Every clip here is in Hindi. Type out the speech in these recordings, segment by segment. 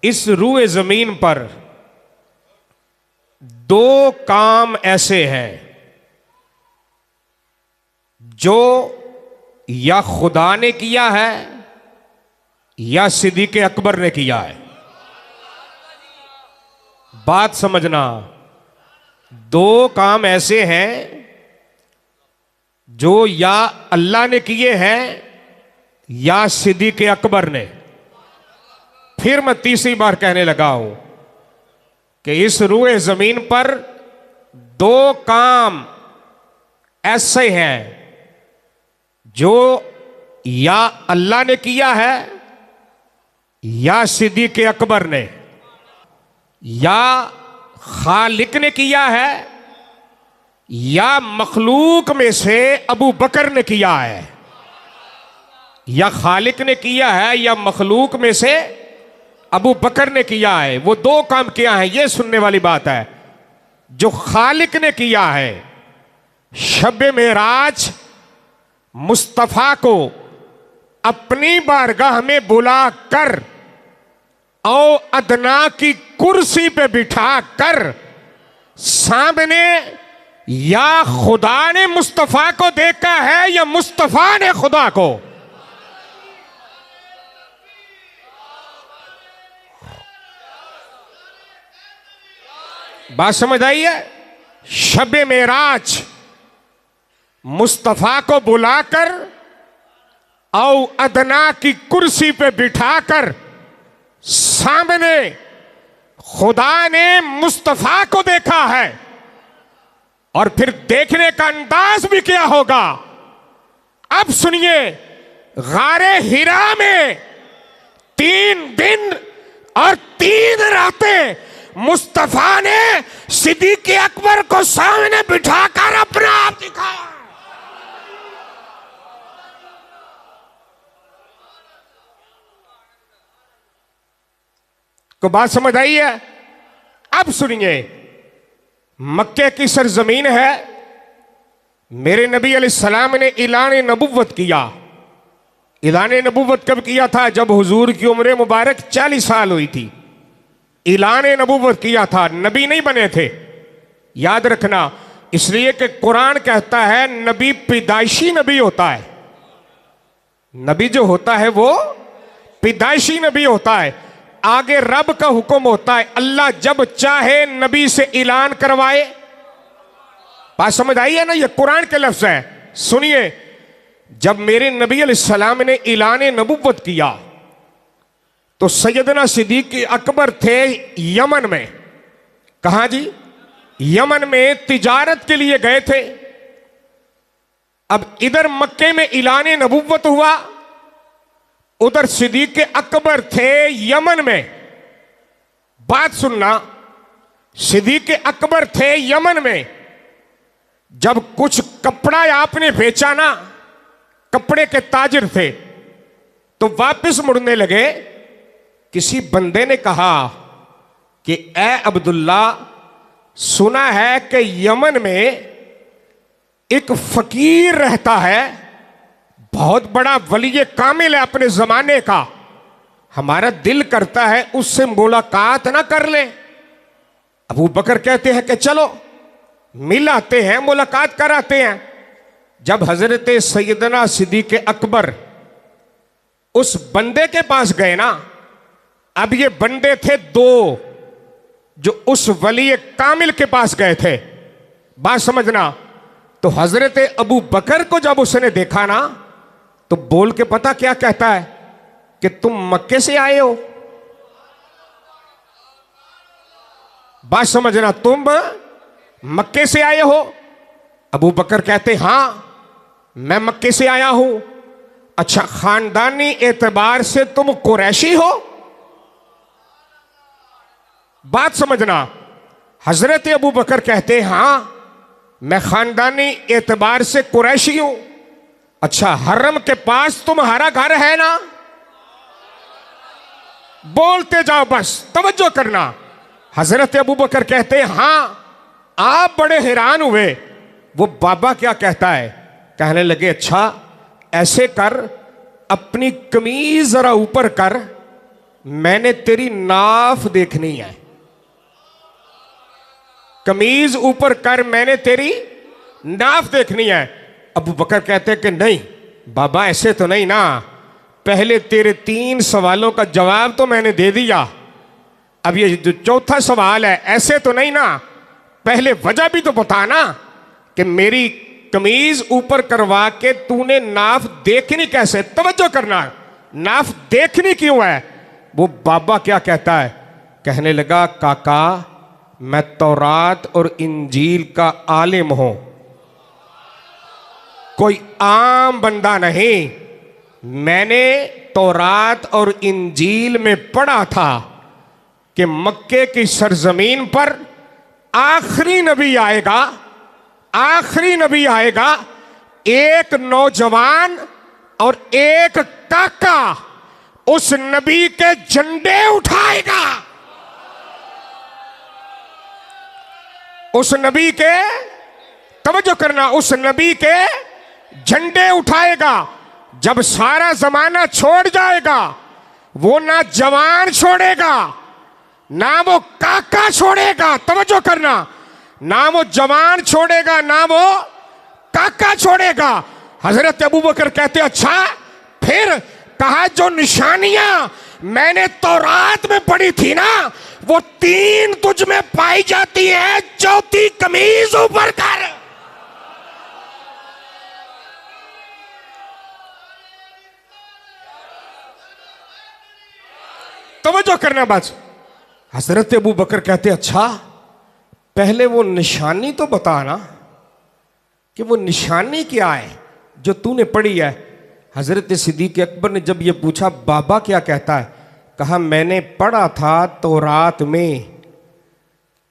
इस रूए जमीन पर दो काम ऐसे हैं जो या खुदा ने किया है या सिद्दीक़ अकबर ने किया है। बात समझना, दो काम ऐसे हैं जो या अल्लाह ने किए हैं या सिद्दीक़ अकबर ने। फिर मैं तीसरी बार कहने लगा हूं कि इस रूए जमीन पर दो काम ऐसे हैं जो या अल्लाह ने किया है या सिद्दीक़ अकबर ने, या खालिक ने किया है या मखलूक में से अबू बकर ने किया है। या खालिक ने किया है या मखलूक में से अबू बकर ने किया है। वो दो काम किया है, ये सुनने वाली बात है। जो खालिक ने किया है, शब मेराज मुस्तफा को अपनी बारगाह में बुला कर और अदना की कुर्सी पे बिठा कर सामने या खुदा ने मुस्तफा को देखा है या मुस्तफा ने खुदा को। बात समझ आई है? शब मेराज मुस्तफा को बुलाकर और अदना की कुर्सी पे बिठाकर सामने खुदा ने मुस्तफा को देखा है। और फिर देखने का अंदाज भी क्या होगा, अब सुनिए। गारे हिरा में 3 दिन और 3 रातें मुस्तफा ने सिद्दीक़ अकबर को सामने बिठाकर अपना आप दिखाया। को बात समझ आई है? अब सुनिए, मक्के की सरजमीन है, मेरे नबी अलैहिस्सलाम ने ऐलान नबुव्वत किया। ऐलान नबुव्वत कब किया था? जब हुजूर की उम्र मुबारक 40 साल हुई थी। ऐलान नबुव्वत किया था, नबी नहीं बने थे, याद रखना। इसलिए कि कुरान कहता है नबी पैदाइशी नबी होता है। नबी जो होता है वो पैदाइशी नबी होता है। आगे रब का हुक्म होता है, अल्लाह जब चाहे नबी से ऐलान करवाए। बात समझ आई है ना? ये कुरान के लफ्ज है। सुनिए, जब मेरे नबी अलैहिस्सलाम ने ऐलान नबुव्वत किया तो सैयदना सिद्दीक़ अकबर थे यमन में। कहां जी? यमन में तिजारत के लिए गए थे। अब इधर मक्के में ऐलान नबुव्वत हुआ, उधर सिद्दीक़ अकबर थे यमन में। बात सुनना, सिद्दीक़ अकबर थे यमन में। जब कुछ कपड़ा आपने बेचा ना, कपड़े के ताजिर थे, तो वापस मुड़ने लगे। किसी बंदे ने कहा कि ए अब्दुल्ला, सुना है कि यमन में एक फकीर रहता है, बहुत बड़ा वली कामिल है अपने जमाने का। हमारा दिल करता है उससे मुलाकात ना कर ले। अबू बकर कहते हैं कि चलो मिल आते हैं, मुलाकात कराते हैं। जब हजरत सैयदना सिद्दीक़ अकबर उस बंदे के पास गए ना, अब ये बंदे थे 2 जो उस वली कामिल के पास गए थे। बात समझना। तो हजरत अबू बकर को जब उसने देखा ना, तो बोल के पता क्या कहता है कि तुम मक्के से आए हो। बात समझना, तुम मक्के से आए हो। अबू बकर कहते हां, मैं मक्के से आया हूं। अच्छा, खानदानी एतबार से तुम कुरैशी हो? बात समझना, हजरत अबू बकर कहते हां, मैं खानदानी एतबार से कुरैशी हूं। अच्छा, हरम के पास तुम्हारा घर है ना? बोलते जाओ, बस तवज्जो करना। हजरत अबू बकर कहते हां। आप बड़े हैरान हुए। वो बाबा क्या कहता है? कहने लगे अच्छा ऐसे कर, अपनी कमीज जरा ऊपर कर, मैंने तेरी नाफ देखनी है, कमीज ऊपर कर, मैंने तेरी नाफ देखनी है। अबू बकर कहते कि नहीं बाबा ऐसे तो नहीं ना, पहले तेरे 3 सवालों का जवाब तो मैंने दे दिया, अब ये जो चौथा सवाल है ऐसे तो नहीं ना, पहले वजह भी तो बता ना कि मेरी कमीज ऊपर करवा के तूने नाफ देखनी कैसे। तवज्जो करना, नाफ देखनी क्यों है। वो बाबा क्या कहता है, कहने लगा काका मैं तौरात और इंजील का आलिम हूं, कोई आम बंदा नहीं। मैंने तौरात और इंजील में पढ़ा था कि मक्के की सरजमीन पर आखिरी नबी आएगा, आखिरी नबी आएगा, एक नौजवान और एक काका उस नबी के झंडे उठाएगा, उस नबी के, तवज्जो करना, उस नबी के झंडे उठाएगा। जब सारा जमाना छोड़ जाएगा वो ना जवान छोड़ेगा ना वो काका छोड़ेगा, तवज्जो करना, ना वो जवान छोड़ेगा ना वो काका छोड़ेगा। हजरत अबू बकर कहते अच्छा फिर, कहा जो निशानियां मैंने तौरात में पढ़ी थी ना वो 3 तुझ में पाई जाती है, चौथी कमीज ऊपर कर। तवज्जो करना बस। हजरत अबू बकर कहते अच्छा पहले वो निशानी तो बताना कि वो निशानी क्या है जो तूने पढ़ी है। हजरत सिद्दीक अकबर ने जब ये पूछा बाबा क्या कहता है, कहा मैंने पढ़ा था तौरात में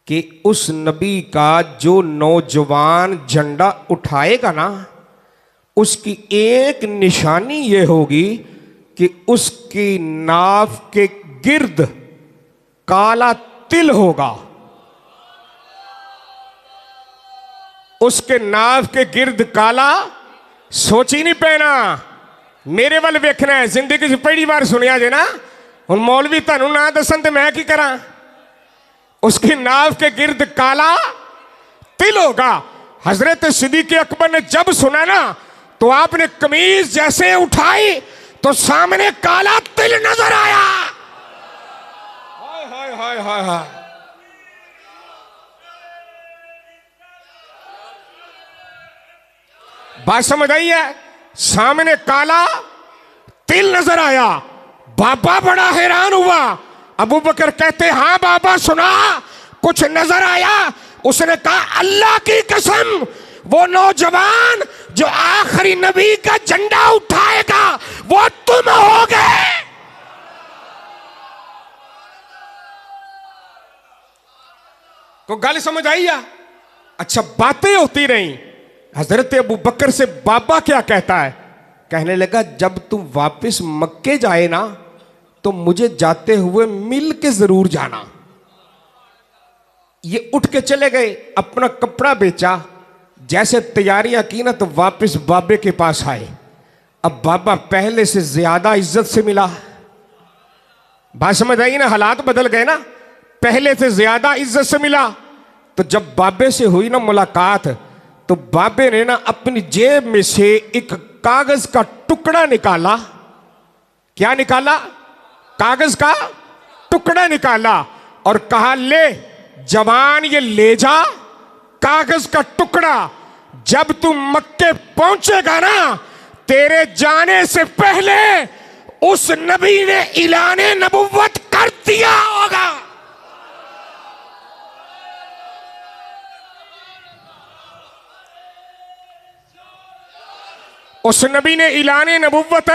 कि उस नबी का जो नौजवान झंडा उठाएगा ना उसकी एक निशानी ये होगी कि उसकी नाव के गिर्द काला तिल होगा, उसके नाव के गिर्द काला, सोची नहीं पैना, मेरे वाल वेखना है, जिंदगी च पहली बार सुनिया जे ना, हुण मौलवी तुहानू ना दसन ते मैं की करा। उसकी नाव के गिर्द काला तिल होगा। हजरत सिद्दीक अकबर ने जब सुना ना तो आपने कमीज जैसे उठाई तो सामने काला तिल नजर आया। हाय हाय हाय हाय हाय, बात समझ आई है? सामने काला तिल नजर आया। बाबा बड़ा हैरान हुआ। अबू बकर कहते हाँ बाबा सुना, कुछ नजर आया? उसने कहा अल्लाह की कसम वो नौजवान जो आखिरी नबी का झंडा उठाएगा वो तुम होगे। को गल समझ आई है? अच्छा बातें होती रही। हजरत अबू बकर से बाबा क्या कहता है, कहने लगा जब तुम वापस मक्के जाए ना तो मुझे जाते हुए मिल के जरूर जाना। ये उठ के चले गए, अपना कपड़ा बेचा, जैसे तैयारियां की ना तो वापस बाबे के पास आए। अब बाबा पहले से ज्यादा इज्जत से मिला। बात समझ आई ना? हालात बदल गए ना, पहले से ज्यादा इज्जत से मिला। तो जब बाबे से हुई ना मुलाकात तो बाबे ने ना अपनी जेब में से एक कागज का टुकड़ा निकाला। क्या निकाला? कागज का टुकड़ा निकाला और कहा ले जवान ये ले जा कागज का टुकड़ा, जब तू मक्के पहुंचेगा ना तेरे जाने से पहले उस नबी ने ऐलाने नबुव्वत कर दिया होगा। उस नबी ने ऐलाने नबुव्वत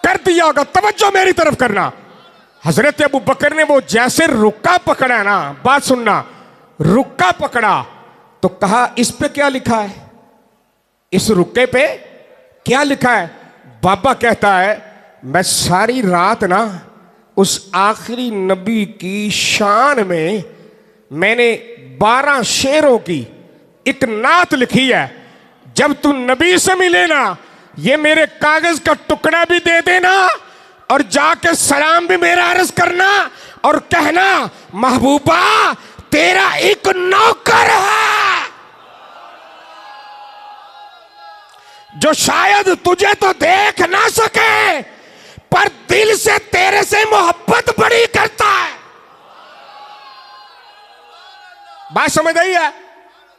कर दिया होगा। तवज्जो मेरी तरफ करना। हजरत अबू बकर ने वो जैसे रुक्का पकड़ा ना, बात सुनना, रुक्का पकड़ा तो कहा इस पे क्या लिखा है, इस रुक्के पे क्या लिखा है? बाबा कहता है मैं सारी रात ना उस आखिरी नबी की शान में मैंने 12 शेरों की एक नात लिखी है। जब तू नबी से मिले ना ये मेरे कागज का टुकड़ा भी दे देना और जाके सलाम भी मेरा अर्ज करना और कहना महबूबा तेरा एक नौकर है जो शायद तुझे तो देख ना सके पर दिल से तेरे से मोहब्बत बड़ी करता है। बात समझ आई है?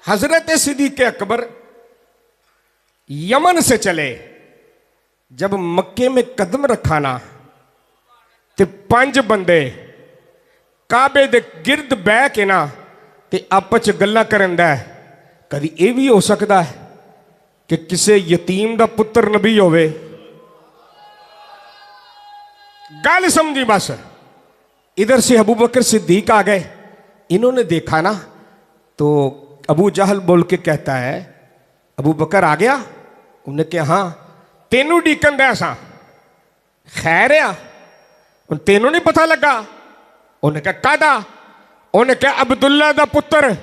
हजरत सिद्दीक़ अकबर यमन से चले, जब मक्के में कदम रखा ना ते 5 बंदे काबे दे गिरद बह के ना ते आपस च गल्लां करन दा। कदी यह भी हो सकता है कि किसी यतीम दा पुत्र नबी होवे। गल समझी बस। इधर से अबू बकर सिद्दीक आ गए, इन्होंने देखा ना तो अबू जहल बोल के कहता है अबू बकर आ गया? उन्हें कहा हाँ। तेनू डीकन दे असा खैर आ? तेनू नहीं पता लगा? उन्हें कहा कादा? उन्हें कहा अब्दुल्ला दा पुत्र,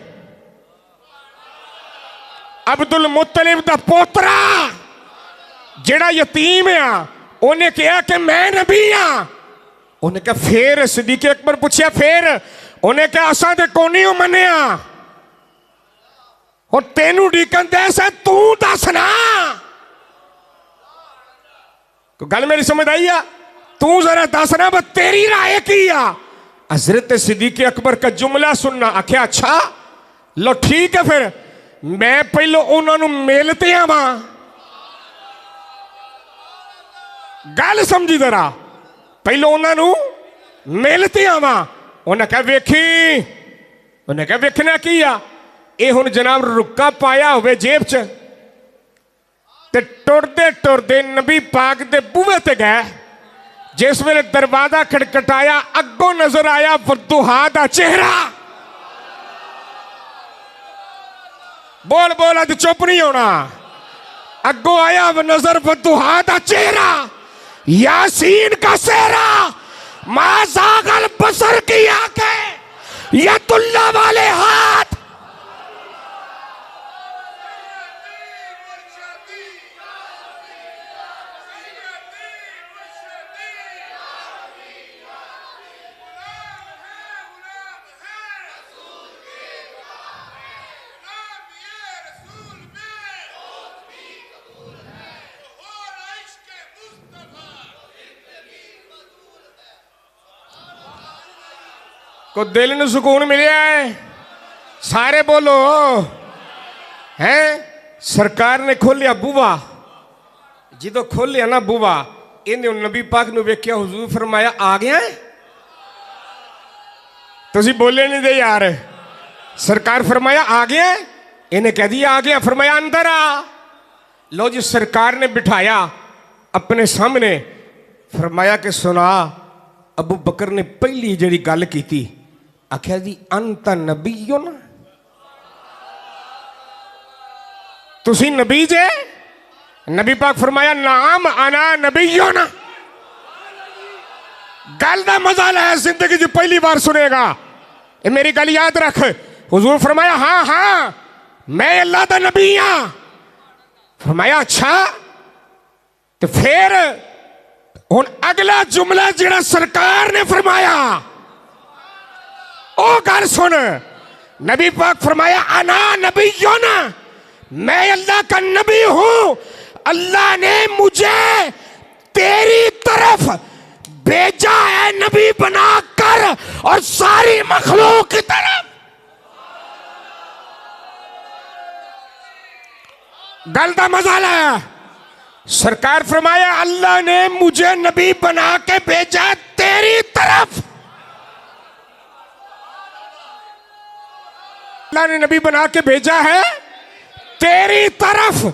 अब्दुल मुत्तलिब दा पोतरा जेड़ा यतीम आ। उन्हें कहा कि मैं नबी हाँ। उन्हें कहा फिर? सिद्दीक़ अकबर पूछया फिर? उन्हें कहा असा ते कोनी मनिया और तेनू डीकन दे सा, तू दसना। गल मेरी समझ आई आ? तू जरा दसना बस तेरी राय की आ। हजरत सिद्दीक़ अकबर का जुमला सुनना, आख्या अच्छा लो ठीक है फिर मैं पहलो उन्होंने मिलते आवा। गल समझी जरा, पहलो उन्होंने मिलते आवा। उन्हें कहा वेखी, उन्हें कहा वेखना की आ? ये हुण जनाब रुक्का पाया हुए जेब च ते टुरदे टुरदे नबी पाक दे बूहे ते गए। जिस वेले दरवाजा खटखटाया अगों नजर आया वद्दुहा दा चेहरा। बोल बोल अज चुप नहीं होना। अगों आया नजर वद्दुहा दा चेहरा, यासीन का सेहरा, माज़ागल बसर की आंखें, यतुल्ला वाले हाथ। को दिल में सुकून मिले है? सारे बोलो हैं। सरकार ने खोलिया बूहा, जो खोलिया ना बूहा, इन्हें नबी पाक ने वेख्या, हुजूर फरमाया आ गया। तुसी बोले नहीं दे यार। सरकार फरमाया आ गया, इन्हें कह दिया आ गया, फरमाया अंदर आ। लो जी सरकार ने बिठाया अपने सामने, फरमाया कि सुना। अबू बकर ने पहली जड़ी गल की थी, आख्या जी अंत नबीयुन, तुसी नबी जे? नबी पाक फरमाया नाम अना नबीयुन। गल दा मजा ले जिंदगी जी पहली बार सुनेगा, ये मेरी गल याद रख। हुजूर फरमाया हाँ हाँ मैं अल्लाह दा नबी हाँ। फरमाया अच्छा तो फिर हुण अगला जुमला जिहड़ा सरकार ने फरमाया ओ गल सुन। नबी पाक फरमाया अना नबीयुन, मैं अल्लाह का नबी हूं। अल्लाह ने मुझे तेरी तरफ भेजा है नबी बनाकर और सारी मखलूक की तरफ। गल दा मजा लाया। सरकार फरमाया अल्लाह ने मुझे नबी बना के भेजा तेरी तरफ। अल्लाह ने नबी बना के भेजा है तेरी तरफ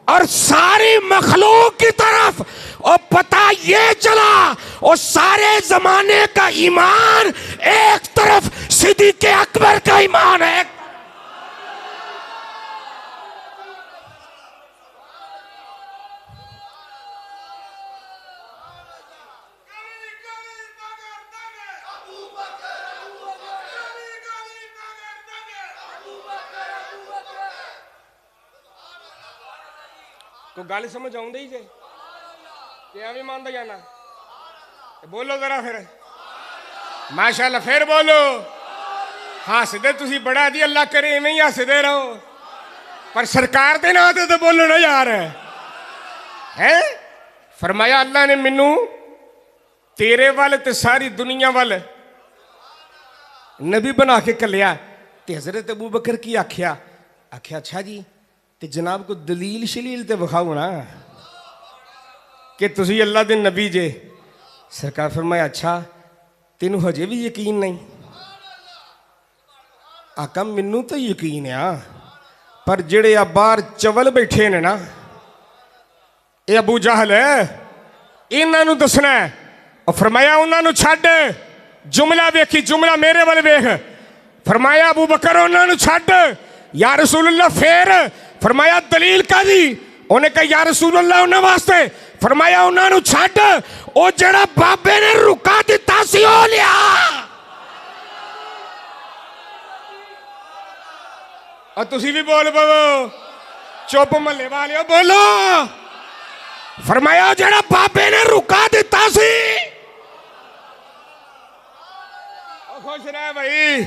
और सारी मखलूक की तरफ। और पता ये चला और सारे जमाने का ईमान एक तरफ, सिद्दीक़ अकबर का ईमान है। को गल समझ आउंदी जे कि एवं मानदा जाना? बोलो जरा फिर माशाल्लाह, फिर बोलो। हसदे तुसी बड़ा जी, अल्लाह करे इवें ही हसदे रहो, पर सरकार के नाम तो बोलो ना यार। है फरमाया अल्लाह ने मैनू तेरे वाल ते सारी दुनिया वाल नबी बना के कलिया। ते हजरत अबू बकर की आख्या, आख्या अच्छा जी, ते जनाब को दलील शलील ते विखाओ ना कि तुसी अल्लाह दे नबी जे। सरकार फरमाया अच्छा तेनू हजे भी यकीन नहीं? आका मैनू तो यकीन आ, पर जेड़े आ बाहर चवल बैठे ने ना, ये अबू जहल इन्हों दसना है। और फरमाया उन्होंने छड्ड, जुमला वेखी, जुमला मेरे वाल वेख। फरमाया अबू बकर उन्होंने छड्ड या रसूलुल्लाह। फिर फरमाया दलील कादी? उन्हें कहा या रसूलुल्लाह उन्होंने वास्ते। फरमाया उन्होंने छड्ड, ओ जेड़ा बाबे ने रुका दिता सी ओ लिया। और तुसी भी बोल पवो, चुप महल्ले वाले बोलो। फरमाया जेड़ा बाबे ने रुका दिता सी, खुश रह भाई,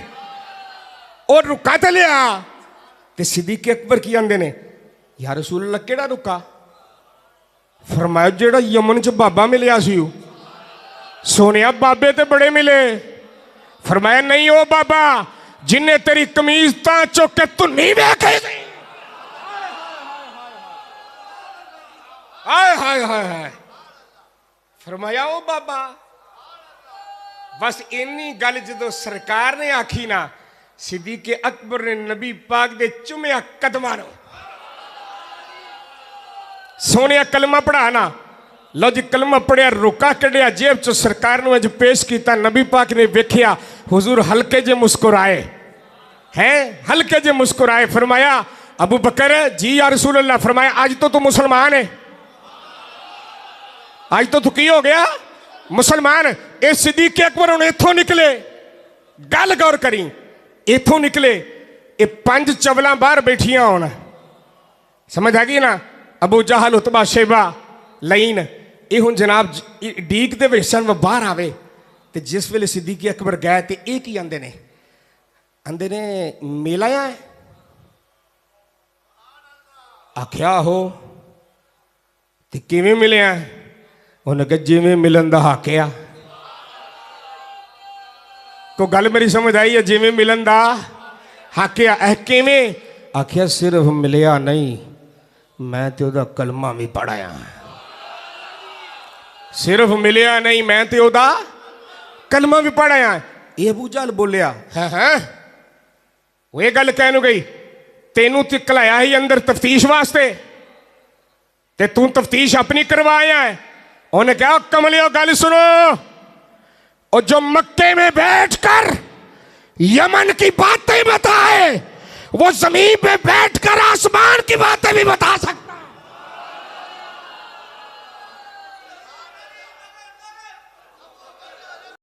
और रुका तो लिया। ते सिद्दीक अकबर की आंदे ने या रसूल अल्लाह केड़ा रुका? फरमाया जेड़ा यमन च बाबा मिलया सी। सोनिया बाबे ते बड़े मिले। फरमाया नहीं ओ बाबा जिन्हें तेरी कमीज ता चुक के धुन्नी वेखे सी। हाय हाय हाय हाय। फरमाया ओ बाबा। बस इन्नी गल जो सरकार ने आखी ना, सिद्दीक अकबर ने नबी पाक दे चुमिया कदमां नूं, सोनिया कलमा पढ़ा ना। लो जी कलमा पढ़िया, रुका कढ़िया जेब चो, सरकार ने अज पेश किया। नबी पाक ने वेख्या, हुजूर हल्के जे मुस्कुराए हैं, हल्के जे मुस्कुराए। फरमाया अबू बकर जी या रसूल अल्लाह। फरमाया आज तो तू मुसलमान है, आज तो तू की हो गया मुसलमान। ये सिद्दीक अकबर हुण इथों निकले, गल गौर करी, इथों निकले, ये 5 चवलां बाहर बैठिया होन, समझ आ गई ना? अबू जहल, उतबा, शेबा, लईन, ये हुण जनाब डीक दे विच सन, बाहर आवे। ते जिस वेले सिद्दीक अकबर गए ते ये की आंदे ने, आंदे ने मेला है। आख्या हो ते किवें मिलिया? उन्हें कहा जिवें मिलन दा हक आ। को गल मेरी समझ आई है? जिवें मिलन दा हक आ। किवें? आख्या सिर्फ मिलिया नहीं, मैं तो ओदा कलमा भी पढ़ाया। सिर्फ मिलिया नहीं, मैं तो ओदा कलमा भी पढ़ाया। ये अबू जहल बोलिया है वो ये गल कहनू गई, तेनू तो कलाया ही अंदर तफ्तीश वास्ते, ते तू तफ्तीश अपनी करवाया है। उन्हें कहा कमलियो गल सुनो, और जो मक्के में बैठकर यमन की बातें बताए, वो जमीन पे बैठकर आसमान की बातें भी बता सकता है।